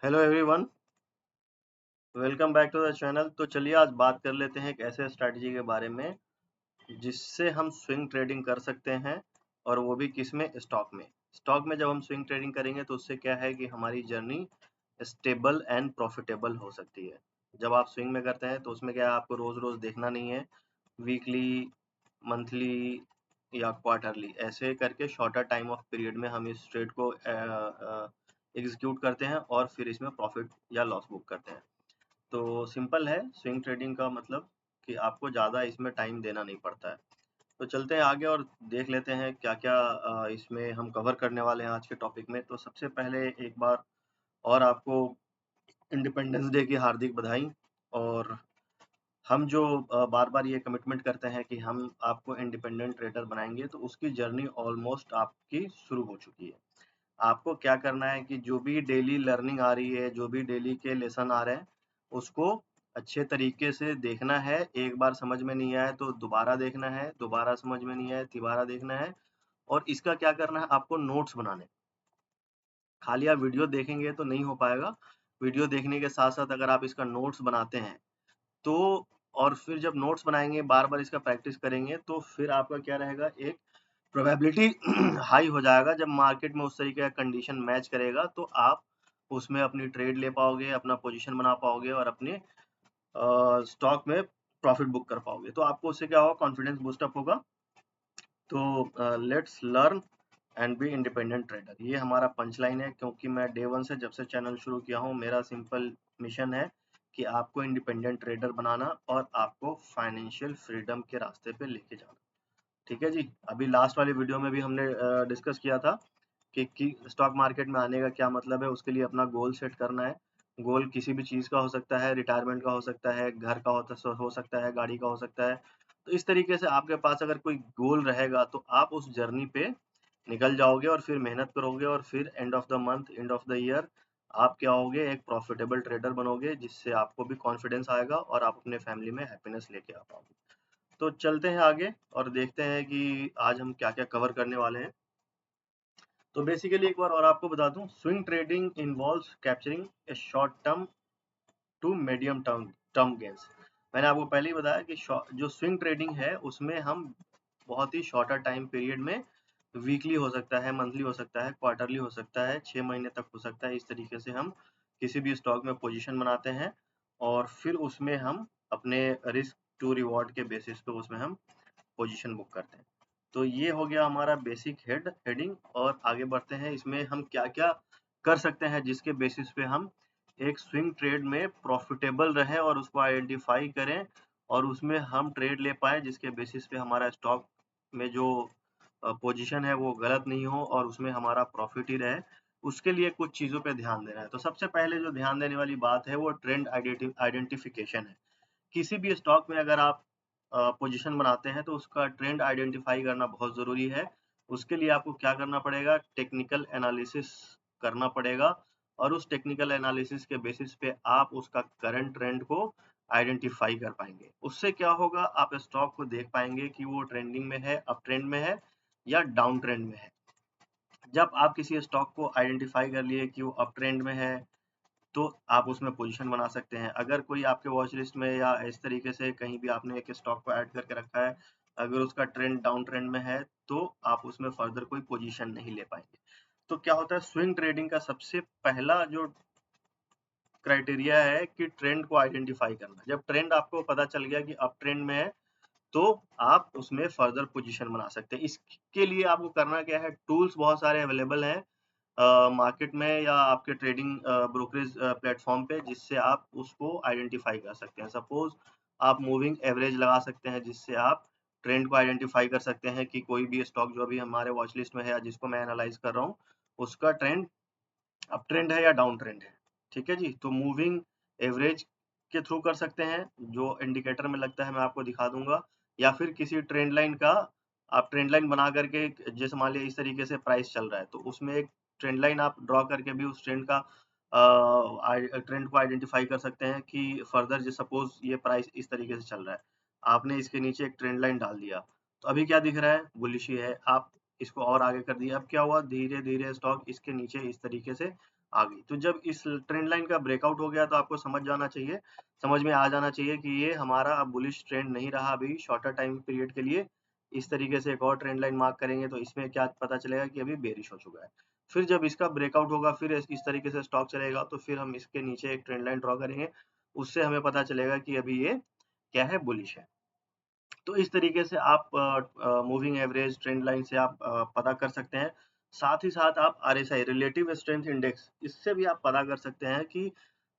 Hello everyone, welcome back to the channel. तो चलिए आज बात कर लेते हैं एक ऐसे स्ट्रैटेजी के बारे में जिससे हम स्विंग ट्रेडिंग कर सकते हैं, और वो भी किस में? स्टॉक में। स्टॉक में जब हम स्विंग ट्रेडिंग करेंगे तो उससे क्या है कि हमारी जर्नी स्टेबल एंड प्रॉफिटेबल हो सकती है। जब आप स्विंग में करते हैं तो उसमें क्या है, आपको रोज रोज देखना नहीं है। वीकली, मंथली या क्वार्टरली ऐसे करके शॉर्टर टाइम ऑफ पीरियड में हम इस ट्रेड को एग्जीक्यूट करते हैं और फिर इसमें प्रॉफिट या लॉस बुक करते हैं। तो सिंपल है स्विंग ट्रेडिंग का मतलब कि आपको ज़्यादा इसमें टाइम देना नहीं पड़ता है। तो चलते हैं आगे और देख लेते हैं क्या क्या इसमें हम कवर करने वाले हैं आज के टॉपिक में। तो सबसे पहले एक बार और आपको इंडिपेंडेंस डे की हार्दिक बधाई। और हम जो बार बार ये कमिटमेंट करते हैं कि हम आपको इंडिपेंडेंट ट्रेडर बनाएंगे, तो उसकी जर्नी ऑलमोस्ट आपकी शुरू हो चुकी है। आपको क्या करना है कि जो भी डेली लर्निंग आ रही है, जो भी डेली के लेसन आ रहे हैं, उसको अच्छे तरीके से देखना है। एक बार समझ में नहीं आया तो दोबारा देखना है, दोबारा समझ में नहीं आया तिबारा देखना है। और इसका क्या करना है, आपको नोट्स बनाने। खाली आप वीडियो देखेंगे तो नहीं हो पाएगा। वीडियो देखने के साथ साथ अगर आप इसका नोट्स बनाते हैं तो, और फिर जब नोट्स बनाएंगे, बार बार इसका प्रैक्टिस करेंगे, तो फिर आपका क्या रहेगा, एक प्रोबेबिलिटी हाई हो जाएगा। जब मार्केट में उस तरीके का कंडीशन मैच करेगा तो आप उसमें अपनी ट्रेड ले पाओगे, अपना पोजीशन बना पाओगे और अपने स्टॉक में प्रॉफिट बुक कर पाओगे। तो आपको उससे क्या होगा, कॉन्फिडेंस बूस्टअप होगा। तो let's learn and be independent trader, ये हमारा पंच लाइन है। क्योंकि मैं डे वन से, जब से चैनल शुरू किया हूँ, मेरा सिंपल मिशन है कि आपको इंडिपेंडेंट ट्रेडर बनाना और आपको फाइनेंशियल फ्रीडम के रास्ते पे लेके जाना। ठीक है जी। अभी लास्ट वाले वीडियो में भी हमने डिस्कस किया था कि स्टॉक मार्केट में आने का क्या मतलब है। उसके लिए अपना गोल सेट करना है। गोल किसी भी चीज़ का हो सकता है, रिटायरमेंट का हो सकता है, घर का हो सकता है, गाड़ी का हो सकता है। तो इस तरीके से आपके पास अगर कोई गोल रहेगा तो आप उस जर्नी पे निकल जाओगे और फिर मेहनत करोगे, और फिर end of the month, end of the year आप क्या होगे, एक प्रॉफिटेबल ट्रेडर बनोगे, जिससे आपको भी कॉन्फिडेंस आएगा और आप अपने फैमिली में हैप्पीनेस लेके आ पाओगे। तो चलते हैं आगे और देखते हैं कि आज हम क्या क्या कवर करने वाले हैं। तो बेसिकली एक बार और आपको बता दूं, swing trading involves capturing a short term to medium term term gains. मैंने आपको पहले ही बताया कि जो स्विंग ट्रेडिंग है उसमें हम बहुत ही शॉर्टर टाइम पीरियड में, वीकली हो सकता है, मंथली हो सकता है, क्वार्टरली हो सकता है, 6 महीने तक हो सकता है, इस तरीके से हम किसी भी स्टॉक में पोजीशन बनाते हैं और फिर उसमें हम अपने रिस्क टू रिवॉर्ड के बेसिस पे उसमें हम पोजीशन बुक करते हैं। तो ये हो गया हमारा बेसिक हेडिंग। और आगे बढ़ते हैं, इसमें हम क्या-क्या कर सकते हैं जिसके बेसिस पे हम एक स्विंग ट्रेड में प्रॉफिटेबल रहें और उसको आइडेंटिफाई करें और उसमें हम ट्रेड ले पाएँ, जिसके बेसिस पे हमारा स्टॉक में जो पोजीशन है वो गलत नहीं हो और उसमें हमारा प्रॉफिट ही रहे। उसके लिए कुछ चीज़ों पे ध्यान देना है। तो सबसे पहले जो ध्यान देने वाली बात है वो ट्रेंड आइडेंटिफिकेशन है। किसी भी स्टॉक में अगर आप पोजीशन बनाते हैं तो उसका ट्रेंड आइडेंटिफाई करना बहुत ज़रूरी है। उसके लिए आपको क्या करना पड़ेगा, टेक्निकल एनालिसिस करना पड़ेगा और उस टेक्निकल एनालिसिस के बेसिस पे आप उसका करंट ट्रेंड को आइडेंटिफाई कर पाएँगे। उससे क्या होगा, आप स्टॉक को देख पाएँगे कि वो ट्रेंडिंग में है, अप ट्रेंड में है या डाउन ट्रेंड में है। जब आप किसी स्टॉक को आइडेंटिफाई कर लिए कि वो अप ट्रेंड में है, तो आप उसमें पोजीशन बना सकते हैं। अगर कोई आपके वॉच लिस्ट में या इस तरीके से कहीं भी आपने एक स्टॉक को ऐड करके रखा है, अगर उसका ट्रेंड डाउन ट्रेंड में है, तो आप उसमें फर्दर कोई पोजीशन नहीं ले पाएँगे। तो क्या होता है, स्विंग ट्रेडिंग का सबसे पहला जो क्राइटेरिया है कि ट्रेंड को आइडेंटिफाई करना। जब ट्रेंड आपको पता चल गया कि अप ट्रेंड में है, तो आप उसमें फर्दर पोजीशन बना सकते हैं। इसके लिए आपको करना क्या है, टूल्स बहुत सारे अवेलेबल हैं मार्केट में या आपके ट्रेडिंग ब्रोकरेज प्लेटफॉर्म पे, जिससे आप उसको आइडेंटिफाई कर सकते हैं। सपोज आप मूविंग एवरेज लगा सकते हैं, जिससे आप ट्रेंड को आइडेंटिफाई कर सकते हैं कि कोई भी स्टॉक जो अभी हमारे वॉच लिस्ट में है या जिसको मैं एनालाइज कर रहा हूँ, उसका ट्रेंड अप ट्रेंड है या डाउन ट्रेंड है। ठीक है जी। तो मूविंग एवरेज के थ्रू कर सकते हैं, जो इंडिकेटर में लगता है मैं आपको दिखा दूंगा, या फिर किसी ट्रेंड लाइन का आप ट्रेंड लाइन बना करके, जैसे मान लिया इस तरीके से प्राइस चल रहा है तो उसमें एक ट्रेंड लाइन आप ड्रॉ करके भी उस ट्रेंड का ट्रेंड को आइडेंटिफाई कर सकते हैं कि फर्दर जो सपोज ये प्राइस इस तरीके से चल रहा है, आपने इसके नीचे एक ट्रेंड लाइन डाल दिया, तो अभी क्या दिख रहा है, बुलिश ही है। आप इसको और आगे कर दिया, अब क्या हुआ, धीरे धीरे स्टॉक इसके नीचे इस तरीके से आ गई। तो जब इस ट्रेंड लाइन का ब्रेकआउट हो गया तो आपको समझ में आ जाना चाहिए कि ये हमारा अब बुलिश ट्रेंड नहीं रहा अभी शॉर्टर टाइम पीरियड के लिए। इस तरीके से एक और ट्रेंड लाइन मार्क करेंगे तो इसमें क्या पता चलेगा कि अभी बेरिश हो चुका है। फिर जब इसका ब्रेकआउट होगा, फिर इस तरीके से स्टॉक चलेगा, तो फिर हम इसके नीचे एक ट्रेंड लाइन ड्रॉ करेंगे। उससे हमें पता चलेगा कि अभी ये क्या है, बुलिश है। तो इस तरीके से आप मूविंग एवरेज ट्रेंड लाइन से आप पता कर सकते हैं। साथ ही साथ आप आरएसआई रिलेटिव स्ट्रेंथ इंडेक्स, इससे भी आप पता कर सकते हैं कि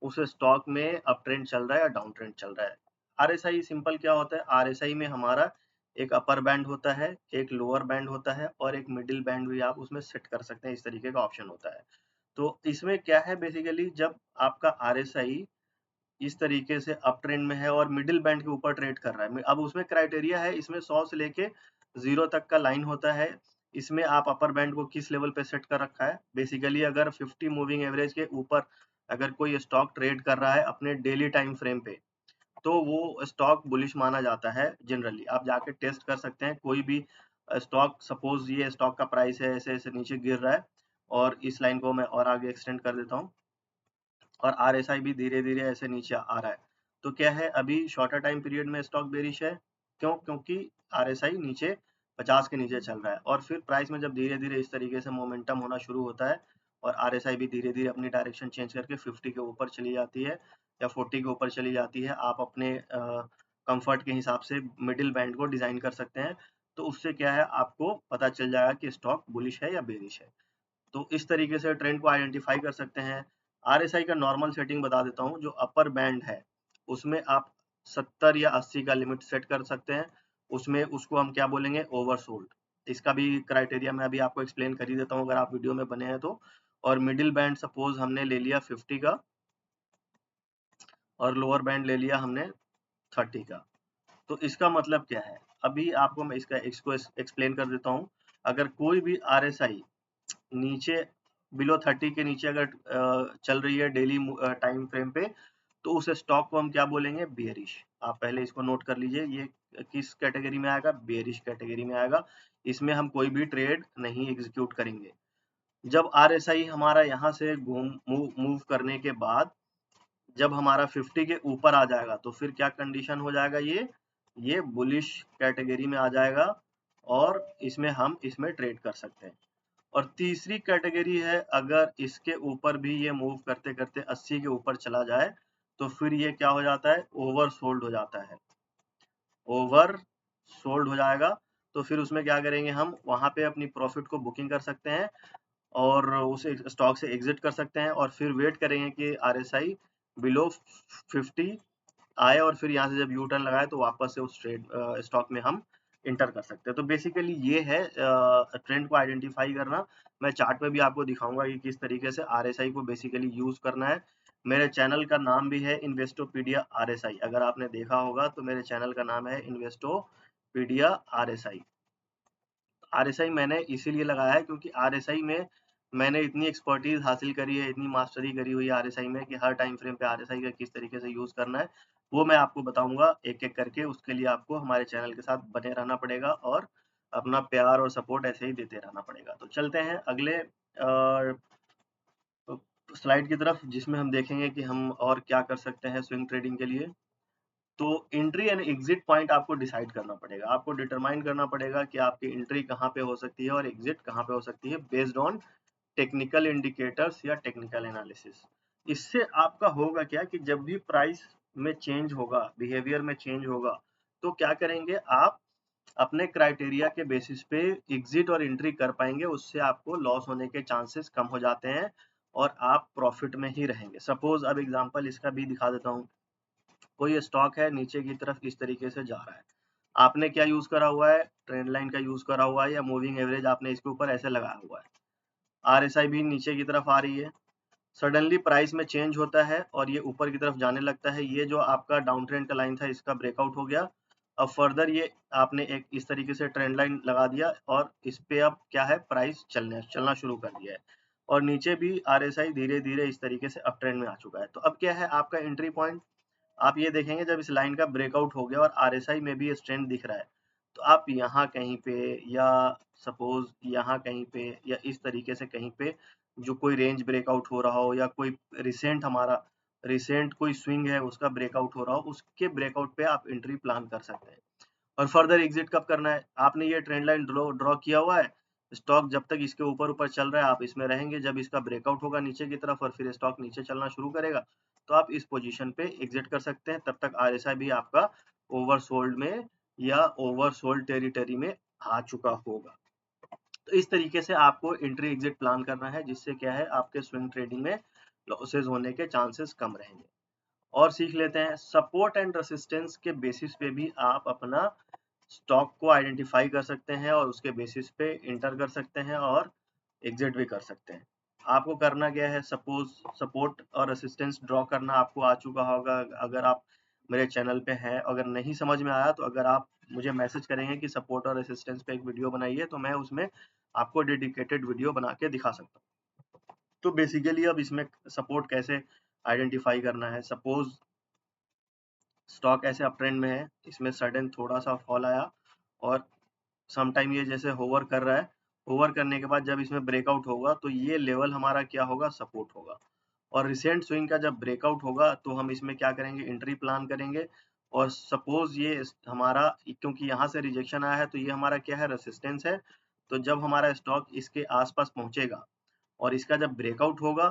उस स्टॉक में अप ट्रेंड चल रहा है या डाउन ट्रेंड चल रहा है। आरएसआई सिंपल क्या होता है, आरएसआई में हमारा एक अपर बैंड होता है, एक लोअर बैंड होता है और एक मिडिल बैंड भी आप उसमें सेट कर सकते हैं। इस तरीके का ऑप्शन होता है। तो इसमें क्या है, बेसिकली जब आपका आरएसआई इस तरीके से अप ट्रेंड में है और मिडिल बैंड के ऊपर ट्रेड कर रहा है। अब उसमें क्राइटेरिया है, इसमें 100 से लेके 0 तक का लाइन होता है। इसमें आप अपर बैंड को किस लेवल पे सेट कर रखा है। बेसिकली अगर 50 मूविंग एवरेज के ऊपर अगर कोई स्टॉक ट्रेड कर रहा है अपने डेली टाइम फ्रेम पे, तो वो स्टॉक बुलिश माना जाता है जनरली। आप जाके टेस्ट कर सकते हैं, कोई भी स्टॉक, सपोज ये स्टॉक का प्राइस है ऐसे-ऐसे नीचे गिर रहा है और इस लाइन को मैं और आगे एक्सटेंड कर देता हूँ। और आरएसआई भी धीरे-धीरे ऐसे नीचे आ रहा है। तो क्या है, अभी शॉर्टर टाइम पीरियड में स्टॉक बेरिश है। क्यों? क्योंकि आरएसआई नीचे 50 के नीचे चल रहा है और फिर प्राइस में जब धीरे-धीरे इस तरीके से मोमेंटम होना शुरू होता है और आरएसआई भी धीरे-धीरे अपनी डायरेक्शन चेंज करके 50 के ऊपर चली जाती है या 40 के ऊपर चली जाती है, आप अपने कंफर्ट के हिसाब से मिडिल बैंड को डिज़ाइन कर सकते हैं। तो उससे क्या है, आपको पता चल जाएगा कि स्टॉक बुलिश है या बेरिश है। तो इस तरीके से ट्रेंड को आइडेंटिफाई कर सकते हैं। आरएसआई का नॉर्मल सेटिंग बता देता हूँ, जो अपर बैंड है, उसमें आप 70 या 80 का लिमिट सेट कर सकते हैं। उसमें उसको हम क्या बोलेंगे, ओवरसोल्ड। इसका भी क्राइटेरिया मैं अभी आपको एक्सप्लेन कर ही देता हूँ अगर आप वीडियो में बने हैं तो। और मिडिल बैंड सपोज हमने ले लिया 50 का और लोअर बैंड ले लिया हमने 30 का। तो इसका मतलब क्या है? अभी आपको मैं इसको एक्सप्लेन कर देता हूँ। अगर कोई भी आरएसआई नीचे बिलो 30 के नीचे अगर चल रही है डेली टाइम फ्रेम पे, तो उस स्टॉक को हम क्या बोलेंगे, बेयरिश। आप पहले इसको नोट कर लीजिए, ये किस कैटेगरी में आएगा, बेयरिश कैटेगरी में आएगा। इसमें हम कोई भी ट्रेड नहीं एग्जीक्यूट करेंगे। जब आरएसआई हमारा यहाँ से मूव करने के बाद जब हमारा 50 के ऊपर आ जाएगा तो फिर क्या कंडीशन हो जाएगा, ये बुलिश कैटेगरी में आ जाएगा और इसमें ट्रेड कर सकते हैं। और तीसरी कैटेगरी है, अगर इसके ऊपर भी ये मूव करते करते 80 के ऊपर चला जाए तो फिर ये क्या हो जाता है, ओवर सोल्ड हो जाता है। ओवर सोल्ड हो जाएगा तो फिर उसमें क्या करेंगे, हम वहां पे अपनी प्रॉफिट को बुकिंग कर सकते हैं और उस स्टॉक से एग्जिट कर सकते हैं और फिर वेट करेंगे कि आरएसआई बिलो 50 आए और फिर यहाँ से जब यू टर्न लगाए तो वापस से उस स्टॉक में हम इंटर कर सकते हैं। तो बेसिकली ये है ट्रेंड को आइडेंटिफाई करना। मैं चार्ट में भी आपको दिखाऊंगा कि किस तरीके से आरएसआई को बेसिकली यूज करना है। मेरे चैनल का नाम भी है इन्वेस्टोपीडिया आरएसआई। अगर आपने देखा होगा तो मेरे चैनल का नाम है इन्वेस्टोपीडिया आरएसआई। आरएसआई मैंने इसीलिए लगाया है क्योंकि आरएसआई में मैंने इतनी एक्सपर्टीज हासिल करी है, इतनी मास्टरी करी हुई है आरएसआई में कि हर टाइम फ्रेम पे आरएसआई का किस तरीके से यूज करना है वो मैं आपको बताऊंगा एक एक करके। उसके लिए आपको हमारे चैनल के साथ बने रहना पड़ेगा और अपना प्यार और सपोर्ट ऐसे ही देते रहना पड़ेगा। तो चलते हैं अगले स्लाइड की तरफ, जिसमें हम देखेंगे कि हम और क्या कर सकते हैं स्विंग ट्रेडिंग के लिए। तो एंट्री एंड एग्जिट पॉइंट आपको डिसाइड करना पड़ेगा, आपको डिटरमाइन करना पड़ेगा कि आपकी एंट्री कहाँ पे हो सकती है और एग्जिट कहाँ पे हो सकती है बेस्ड ऑन टेक्निकल इंडिकेटर्स या टेक्निकल एनालिसिस। इससे आपका होगा क्या कि जब भी प्राइस में चेंज होगा, बिहेवियर में चेंज होगा, तो क्या करेंगे आप अपने क्राइटेरिया के बेसिस पे एग्जिट और एंट्री कर पाएंगे। उससे आपको लॉस होने के चांसेस कम हो जाते हैं और आप प्रॉफिट में ही रहेंगे। सपोज अब एग्जांपल इसका भी दिखा देता हूँ। कोई स्टॉक है नीचे की तरफ इस तरीके से जा रहा है, आपने क्या यूज करा हुआ है, ट्रेंड लाइन का यूज करा हुआ है या मूविंग एवरेज आपने इसके ऊपर ऐसे लगाया हुआ है। आरएसआई भी नीचे की तरफ आ रही है, सडनली प्राइस में चेंज होता है और ये ऊपर की तरफ जाने लगता है। ये जो आपका डाउन ट्रेंड का लाइन था इसका ब्रेकआउट हो गया। अब फर्दर ये आपने एक इस तरीके से ट्रेंड लाइन लगा दिया और इस पे अब क्या है, प्राइस चलना शुरू कर दिया है और नीचे भी आरएसआई धीरे धीरे इस तरीके से अप ट्रेंड में आ चुका है। तो अब क्या है आपका एंट्री पॉइंट, आप ये देखेंगे जब इस लाइन का ब्रेकआउट हो गया और आरएसआई में भी स्ट्रेंथ दिख रहा है तो आप यहाँ कहीं पे या सपोज यहाँ कहीं पे या इस तरीके से कहीं पे जो कोई रेंज ब्रेकआउट हो रहा हो या कोई रिसेंट कोई स्विंग है उसका ब्रेकआउट हो रहा हो, उसके ब्रेकआउट पे आप एंट्री प्लान कर सकते हैं। और फर्दर एग्जिट कब करना है, आपने ये ट्रेंड लाइन ड्रॉ किया हुआ है, स्टॉक जब तक इसके ऊपर ऊपर चल रहा है आप इसमें रहेंगे, जब इसका ब्रेकआउट होगा नीचे की तरफ और फिर स्टॉक नीचे चलना शुरू करेगा तो आप इस पोजीशन पे एग्जिट कर सकते हैं। तब तक आरएसआई भी आपका ओवरसोल्ड में या ओवरसोल्ड टेरिटरी में आ चुका होगा। तो इस तरीके से आपको एंट्री एग्जिट प्लान करना है, जिससे क्या है आपके स्विंग ट्रेडिंग में लॉसेस होने के चांसेस कम रहेंगे। और सीख लेते हैं सपोर्ट एंड रेसिस्टेंस के बेसिस पे भी आप अपना स्टॉक को आइडेंटिफाई कर सकते हैं और उसके बेसिस पे इंटर कर सकते हैं और एग्जिट भी कर सकते हैं। आपको करना क्या है, सपोज सपोर्ट और रेसिस्टेंस ड्रॉ करना आपको आ चुका होगा अगर आप मेरे चैनल पे हैं। अगर नहीं समझ में आया तो अगर आप मुझे मैसेज करेंगे कि सपोर्ट और रेसिस्टेंस पे एक वीडियो बनाइए तो मैं उसमें आपको डेडिकेटेड वीडियो बना के दिखा सकता हूँ। तो बेसिकली अब इसमें सपोर्ट कैसे आइडेंटिफाई करना है, सपोज स्टॉक ऐसे अप ट्रेंड में है, इसमें सडन थोड़ा सा फॉल आया और सम टाइम ये जैसे होवर कर रहा है, होवर करने के बाद जब इसमें ब्रेकआउट होगा तो ये लेवल हमारा क्या होगा, सपोर्ट होगा। और रिसेंट स्विंग का जब ब्रेकआउट होगा तो हम इसमें क्या करेंगे, एंट्री प्लान करेंगे। और सपोज ये हमारा क्योंकि यहाँ से रिजेक्शन आया है तो ये हमारा क्या है, रेसिस्टेंस है। तो जब हमारा स्टॉक इसके आसपास पहुंचेगा और इसका जब ब्रेकआउट होगा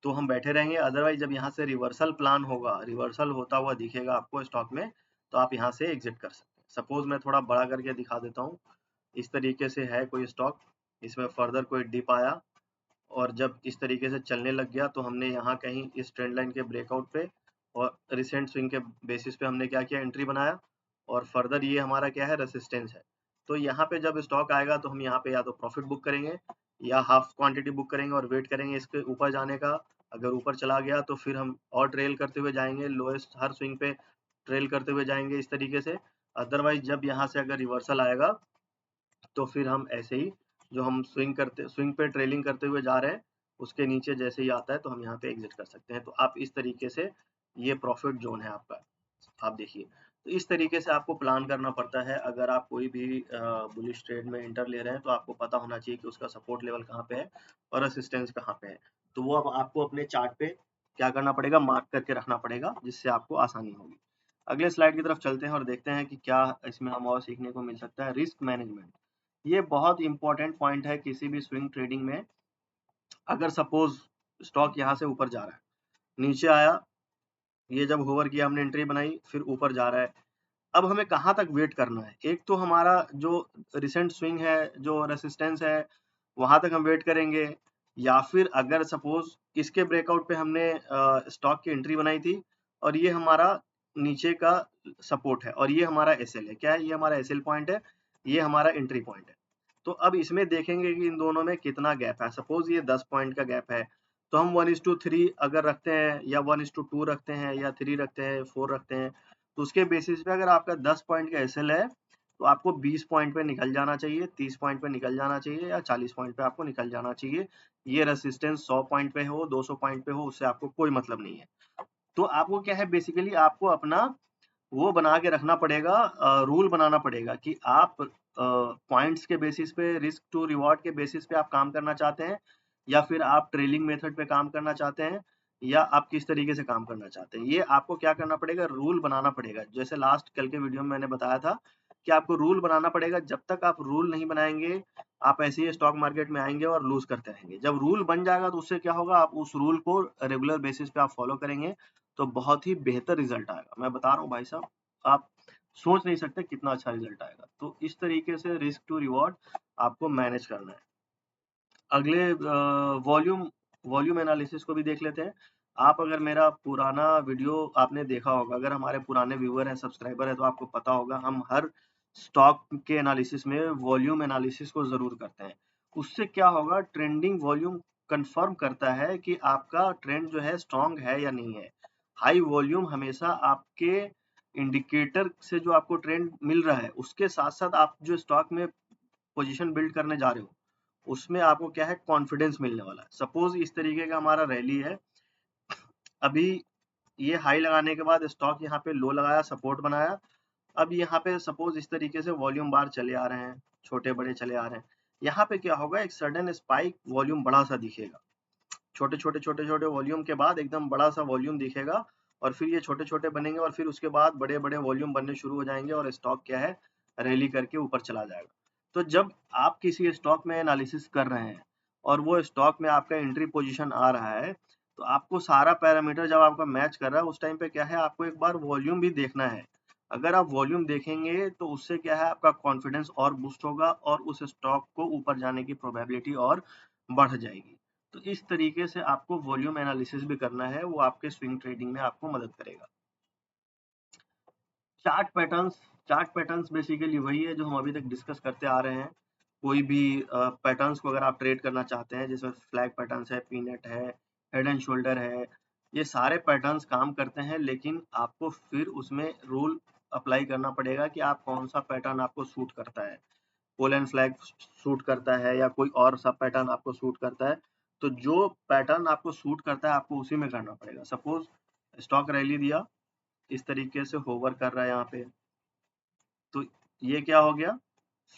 तो हम बैठे रहेंगे, अदरवाइज जब यहाँ से रिवर्सल प्लान होगा, रिवर्सल होता हुआ दिखेगा आपको स्टॉक में, तो आप यहाँ से एग्जिट कर सकते हैं। सपोज मैं थोड़ा बड़ा करके दिखा देता हूँ, इस तरीके से है कोई स्टॉक, इसमें फर्दर कोई डिप आया और जब इस तरीके से चलने लग गया तो हमने यहाँ कहीं इस ट्रेंड लाइन के ब्रेकआउट पे और रिसेंट स्विंग के बेसिस पे हमने क्या किया, एंट्री बनाया और फर्दर ये हमारा क्या है, रेसिस्टेंस है। तो यहाँ पे जब स्टॉक आएगा तो हम यहाँ पे या तो प्रॉफिट बुक करेंगे या हाफ क्वांटिटी बुक करेंगे और वेट करेंगे इसके ऊपर जाने का। अगर ऊपर चला गया तो फिर हम और ट्रेल करते हुए जाएंगे, लोएस्ट हर स्विंग पे ट्रेल करते हुए जाएंगे इस तरीके से। अदरवाइज जब यहाँ से अगर रिवर्सल आएगा तो फिर हम ऐसे ही जो हम स्विंग पे ट्रेलिंग करते हुए जा रहे हैं उसके नीचे जैसे ही आता है तो हम यहाँ पे एग्जिट कर सकते हैं। तो आप इस तरीके से, ये प्रॉफिट जोन है आपका, आप देखिए। तो इस तरीके से आपको प्लान करना पड़ता है। अगर आप कोई भी बुलिश ट्रेड में इंटर ले रहे हैं तो आपको पता होना चाहिए कि उसका सपोर्ट लेवल कहाँ पे है और रेसिस्टेंस कहाँ पे है। तो वो अब आपको अपने चार्ट पे क्या करना पड़ेगा, मार्क करके रखना पड़ेगा, जिससे आपको आसानी होगी। अगले स्लाइड की तरफ चलते हैं और देखते हैं कि क्या इसमें हम और सीखने को मिल सकता है। रिस्क मैनेजमेंट, ये बहुत इंपॉर्टेंट पॉइंट है किसी भी स्विंग ट्रेडिंग में। अगर सपोज स्टॉक यहाँ से ऊपर जा रहा है, नीचे आया, ये जब होवर किया हमने एंट्री बनाई, फिर ऊपर जा रहा है, अब हमें कहाँ तक वेट करना है। एक तो हमारा जो रिसेंट स्विंग है, जो रेसिस्टेंस है, वहां तक हम वेट करेंगे, या फिर अगर सपोज इसके ब्रेकआउट पे हमने स्टॉक की एंट्री बनाई थी और ये हमारा नीचे का सपोर्ट है और ये हमारा एसएल है, क्या है, ये हमारा एसएल पॉइंट है, ये हमारा एंट्री पॉइंट है। तो अब इसमें देखेंगे कि इन दोनों में कितना गैप है। सपोज ये 10 पॉइंट का गैप है तो हम 1:3 अगर रखते हैं या 1:2 रखते हैं या 3 रखते हैं, 4 रखते हैं, तो उसके बेसिस पे अगर आपका 10 पॉइंट का एसएल है तो आपको 20 पॉइंट पे निकल जाना चाहिए, 30 पॉइंट पे निकल जाना चाहिए या 40 पॉइंट पे आपको निकल जाना चाहिए। ये रेसिस्टेंस 100 पॉइंट पे हो, 200 पॉइंट पे हो, उससे आपको कोई मतलब नहीं है। तो आपको क्या है, बेसिकली आपको अपना वो बना के रखना पड़ेगा, रूल बनाना पड़ेगा कि आप पॉइंट्स के बेसिस पे, रिस्क टू रिवॉर्ड के बेसिस पे आप काम करना चाहते हैं या फिर आप ट्रेलिंग मेथड पे काम करना चाहते हैं या आप किस तरीके से काम करना चाहते हैं। ये आपको क्या करना पड़ेगा, रूल बनाना पड़ेगा। जैसे लास्ट कल के वीडियो में मैंने बताया था कि आपको रूल बनाना पड़ेगा। जब तक आप रूल नहीं बनाएंगे आप ऐसे ही स्टॉक मार्केट में आएंगे और लूज करते रहेंगे। जब रूल बन जाएगा तो उससे क्या होगा, आप उस रूल को रेगुलर बेसिस पे आप फॉलो करेंगे तो बहुत ही बेहतर रिजल्ट आएगा। मैं बता रहा हूँ भाई साहब, आप सोच नहीं सकते कितना अच्छा रिजल्ट आएगा। तो इस तरीके से रिस्क टू रिवॉर्ड आपको मैनेज करना है। अगले वॉल्यूम एनालिसिस को भी देख लेते हैं। आप अगर मेरा पुराना वीडियो आपने देखा होगा, अगर हमारे पुराने व्यूअर हैं, सब्सक्राइबर है, तो आपको पता होगा हम हर स्टॉक के एनालिसिस में वॉल्यूम एनालिसिस को जरूर करते हैं। उससे क्या होगा, ट्रेंडिंग वॉल्यूम कंफर्म करता है कि आपका ट्रेंड जो है स्ट्रॉन्ग है या नहीं है। हाई वॉल्यूम हमेशा आपके इंडिकेटर से जो आपको ट्रेंड मिल रहा है उसके साथ साथ आप जो स्टॉक में पोजीशन बिल्ड करने जा रहे हो उसमें आपको क्या है, कॉन्फिडेंस मिलने वाला है। सपोज इस तरीके का हमारा रैली है, अभी ये हाई लगाने के बाद स्टॉक यहाँ पे लो लगाया, सपोर्ट बनाया, अब यहाँ पे सपोज इस तरीके से वॉल्यूम बार चले आ रहे हैं, छोटे बड़े चले आ रहे हैं। यहाँ पे क्या होगा, एक सडन स्पाइक वॉल्यूम बड़ा सा दिखेगा, छोटे छोटे छोटे छोटे वॉल्यूम के बाद एकदम बड़ा सा वॉल्यूम दिखेगा, और फिर ये छोटे छोटे बनेंगे और फिर उसके बाद बड़े बड़े वॉल्यूम बनने शुरू हो जाएंगे और स्टॉक क्या है, रैली करके ऊपर चला जाएगा। तो जब आप किसी स्टॉक में एनालिसिस कर रहे हैं और वो स्टॉक में आपका एंट्री पोजीशन आ रहा है, तो आपको सारा पैरामीटर जब आपका मैच कर रहा है उस टाइम पे क्या है, आपको एक बार वॉल्यूम भी देखना है। अगर आप वॉल्यूम देखेंगे तो उससे क्या है, आपका कॉन्फिडेंस और बूस्ट होगा और उस स्टॉक को ऊपर जाने की प्रोबेबिलिटी और बढ़ जाएगी। तो इस तरीके से आपको वॉल्यूम एनालिसिस भी करना है, वो आपके स्विंग ट्रेडिंग में आपको मदद करेगा। चार्ट पैटर्न्स बेसिकली वही है जो हम अभी तक डिस्कस करते आ रहे हैं। कोई भी पैटर्न्स को अगर आप ट्रेड करना चाहते हैं, जिसमें फ्लैग पैटर्न्स है, पीनट है, हेड एंड शोल्डर है, ये सारे पैटर्न्स काम करते हैं, लेकिन आपको फिर उसमें रूल अप्लाई करना पड़ेगा कि आप कौन सा पैटर्न आपको सूट करता है। पोल एंड फ्लैग सूट करता है या कोई और सब पैटर्न आपको सूट करता है, तो जो पैटर्न आपको सूट करता है आपको उसी में करना पड़ेगा। सपोज स्टॉक रैली दिया, इस तरीके से होवर कर रहा है यहाँ पे, तो ये क्या हो गया,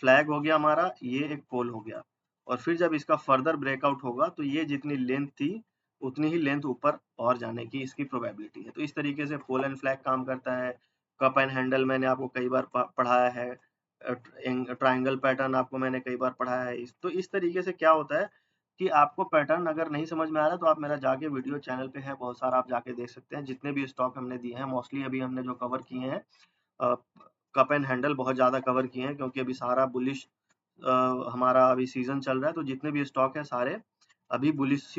फ्लैग हो गया हमारा, ये एक पोल हो गया, और फिर जब इसका फर्दर ब्रेकआउट होगा तो ये जितनी लेंथ थी उतनी ही लेंथ ऊपर और जाने की इसकी प्रोबेबिलिटी है। तो इस तरीके से पोल एंड फ्लैग काम करता है। कप एंड हैंडल मैंने आपको कई बार पढ़ाया है, ट्राइंगल पैटर्न आपको मैंने कई बार पढ़ाया है। तो इस तरीके से क्या होता है कि आपको पैटर्न अगर नहीं समझ में आ रहा तो आप मेरा जाके वीडियो चैनल पे है बहुत सारा, आप जाके देख सकते हैं। जितने भी स्टॉक हमने दिए हैं मोस्टली अभी हमने जो कवर किए हैं, कप एंड हैंडल बहुत ज़्यादा कवर किए हैं क्योंकि अभी सारा बुलिश हमारा अभी सीजन चल रहा है, तो जितने भी स्टॉक है सारे अभी बुलिश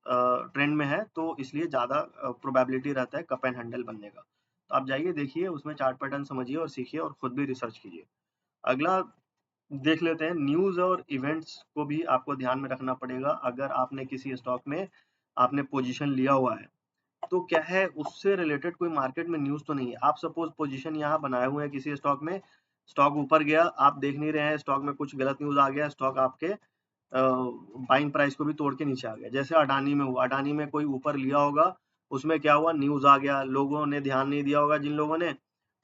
ट्रेंड में है, तो इसलिए ज़्यादा प्रोबेबिलिटी रहता है कप एंड हैंडल बनने का। तो आप जाइए देखिए, उसमें चार्ट पैटर्न समझिए और सीखिए और खुद भी रिसर्च कीजिए। अगला देख लेते हैं, न्यूज़ और इवेंट्स को भी आपको ध्यान में रखना पड़ेगा। अगर आपने किसी स्टॉक में आपने पोजीशन लिया हुआ है, तो क्या है, उससे रिलेटेड कोई मार्केट में न्यूज़ तो नहीं है। आप सपोज पोजीशन यहाँ बनाए हुए हैं किसी स्टॉक में, स्टॉक ऊपर गया, आप देख नहीं रहे हैं, स्टॉक में कुछ गलत न्यूज़ आ गया, स्टॉक आपके बाइंग प्राइस को भी तोड़ के नीचे आ गया। जैसे अडानी में हुआ, अडानी में कोई ऊपर लिया होगा, उसमें क्या हुआ, न्यूज़ आ गया, लोगों ने ध्यान नहीं दिया होगा, जिन लोगों ने,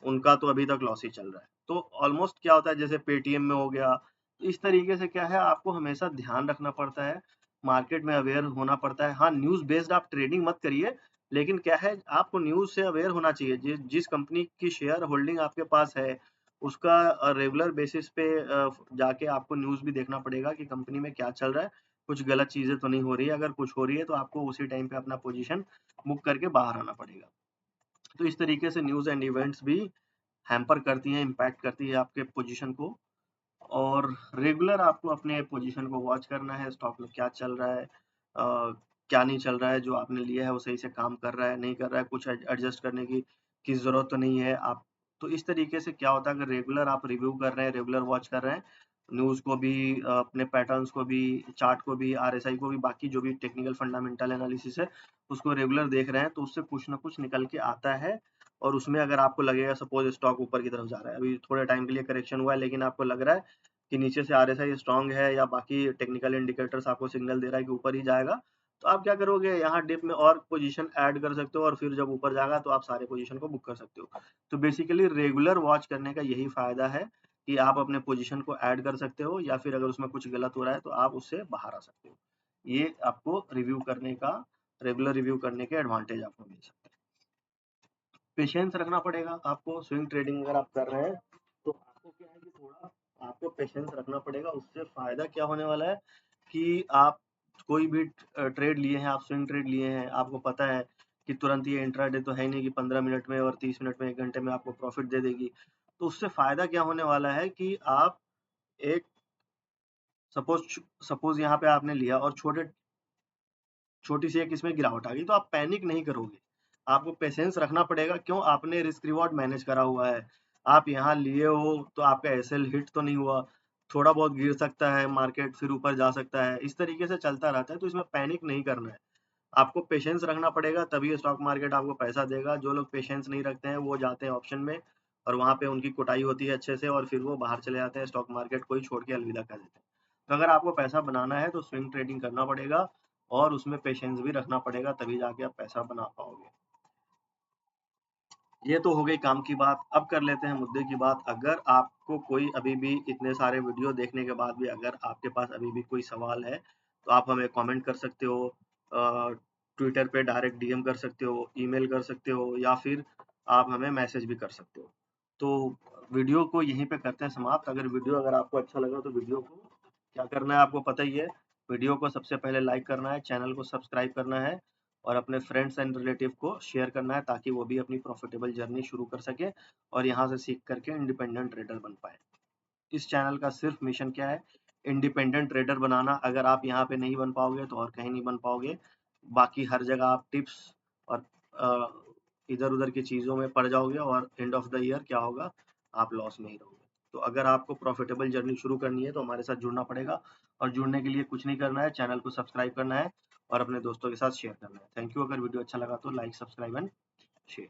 उनका तो अभी तक लॉस ही चल रहा है। तो ऑलमोस्ट क्या होता है, जैसे पेटीएम में हो गया, तो इस तरीके से क्या है, आपको हमेशा ध्यान रखना पड़ता है, मार्केट में अवेयर होना पड़ता है। हाँ, न्यूज़ बेस्ड आप ट्रेडिंग मत करिए, लेकिन क्या है, आपको न्यूज़ से अवेयर होना चाहिए। जिस कंपनी की शेयर होल्डिंग आपके पास है, उसका रेगुलर बेसिस पे जाके आपको न्यूज़ भी देखना पड़ेगा कि कंपनी में क्या चल रहा है, कुछ गलत चीज़ें तो नहीं हो रही है। अगर कुछ हो रही है तो आपको उसी टाइम पे अपना पोजीशन बुक करके बाहर आना पड़ेगा। तो इस तरीके से न्यूज़ एंड इवेंट्स भी हैम्पर करती हैं, इम्पैक्ट करती है आपके पोजीशन को। और रेगुलर आपको अपने पोजीशन को वॉच करना है, स्टॉक में क्या चल रहा है, क्या नहीं चल रहा है, जो आपने लिया है वो सही से काम कर रहा है, नहीं कर रहा है, कुछ एडजस्ट करने की ज़रूरत तो नहीं है। आप, तो इस तरीके से क्या होता है, अगर रेगुलर आप रिव्यू कर रहे हैं, रेगुलर वॉच कर रहे हैं, न्यूज़ को भी, अपने पैटर्न्स को भी, चार्ट को भी, आरएसआई को भी, बाकी जो भी टेक्निकल फंडामेंटल एनालिसिस है उसको रेगुलर देख रहे हैं, तो उससे कुछ ना कुछ निकल के आता है। और उसमें अगर आपको लगेगा, सपोज स्टॉक ऊपर की तरफ जा रहा है, अभी थोड़े टाइम के लिए करेक्शन हुआ है, लेकिन आपको लग रहा है कि नीचे से आरएसआई स्ट्रांग है या बाकी टेक्निकल इंडिकेटर्स आपको सिग्नल दे रहा है कि ऊपर ही जाएगा, तो आप क्या करोगे, यहाँ डिप में और पोजीशन ऐड कर सकते हो, और फिर जब ऊपर जाएगा तो आप सारे पोजीशन को बुक कर सकते हो। तो बेसिकली रेगुलर वॉच करने का यही फायदा है कि आप अपने पोजीशन को ऐड कर सकते हो, या फिर अगर उसमें कुछ गलत हो रहा है तो आप उससे बाहर आ सकते हो। ये आपको रिव्यू करने का, रेगुलर रिव्यू करने के एडवांटेज आपको मिल सकते हैं। पेशेंस रखना पड़ेगा आपको, स्विंग ट्रेडिंग अगर आप कर रहे हैं तो आपको क्या है कि थोड़ा आपको पेशेंस रखना पड़ेगा। उससे फायदा क्या होने वाला है कि आप कोई भी ट्रेड लिए हैं, आप स्विंग ट्रेड लिए हैं, आपको पता है कि तुरंत ये इंट्राडे तो है नहीं कि 15 मिनट में और 30 मिनट में, 1 घंटे में आपको प्रॉफिट दे देगी। तो उससे फायदा क्या होने वाला है कि आप एक, सपोज सपोज यहाँ पे आपने लिया और छोटी सी एक इसमें गिरावट आ गई, तो आप पैनिक नहीं करोगे, आपको पेशेंस रखना पड़ेगा। क्यों, आपने रिस्क रिवॉर्ड मैनेज करा हुआ है, आप यहाँ लिए हो तो आपका एसएल हिट तो नहीं हुआ, थोड़ा बहुत गिर सकता है मार्केट, फिर ऊपर जा सकता है, इस तरीके से चलता रहता है। तो इसमें पैनिक नहीं करना है, आपको पेशेंस रखना पड़ेगा, तभी स्टॉक मार्केट आपको पैसा देगा। जो लोग पेशेंस नहीं रखते हैं वो जाते हैं ऑप्शन में, और वहां पे उनकी कुटाई होती है अच्छे से, और फिर वो बाहर चले जाते हैं, स्टॉक मार्केट को ही छोड़ के अलविदा कर देते हैं। तो अगर आपको पैसा बनाना है तो स्विंग ट्रेडिंग करना पड़ेगा, और उसमें पेशेंस भी रखना पड़ेगा, तभी जाके आप पैसा बना पाओगे। ये तो हो गई काम की बात। अब कर लेते हैं मुद्दे की बात। अगर आपको कोई अभी भी इतने सारे वीडियो देखने के बाद भी अगर आपके पास अभी भी कोई सवाल है, तो आप हमें कमेंट कर सकते हो, ट्विटर पे डायरेक्ट डीएम कर सकते हो, ईमेल कर सकते हो, या फिर आप हमें मैसेज भी कर सकते हो। तो वीडियो को यहीं पे करते हैं समाप्त। अगर आपको अच्छा लगा तो वीडियो को क्या करना है आपको पता ही है। वीडियो को सबसे पहले लाइक करना है, चैनल को सब्सक्राइब करना है और अपने फ्रेंड्स एंड रिलेटिव को शेयर करना है, ताकि वो भी अपनी प्रॉफिटेबल जर्नी शुरू कर सके और यहाँ से सीख करके इंडिपेंडेंट ट्रेडर बन पाए। इस चैनल का सिर्फ मिशन क्या है, इंडिपेंडेंट ट्रेडर बनाना। अगर आप यहाँ पे नहीं बन पाओगे तो और कहीं नहीं बन पाओगे। बाकी हर जगह आप टिप्स और इधर उधर की चीज़ों में पड़ जाओगे और एंड ऑफ द ईयर क्या होगा, आप लॉस में ही रहोगे। तो अगर आपको प्रॉफिटेबल जर्नी शुरू करनी है तो हमारे साथ जुड़ना पड़ेगा, और जुड़ने के लिए कुछ नहीं करना है, चैनल को सब्सक्राइब करना है और अपने दोस्तों के साथ शेयर करना है। Thank you. अगर वीडियो अच्छा लगा तो लाइक, सब्सक्राइब एंड शेयर।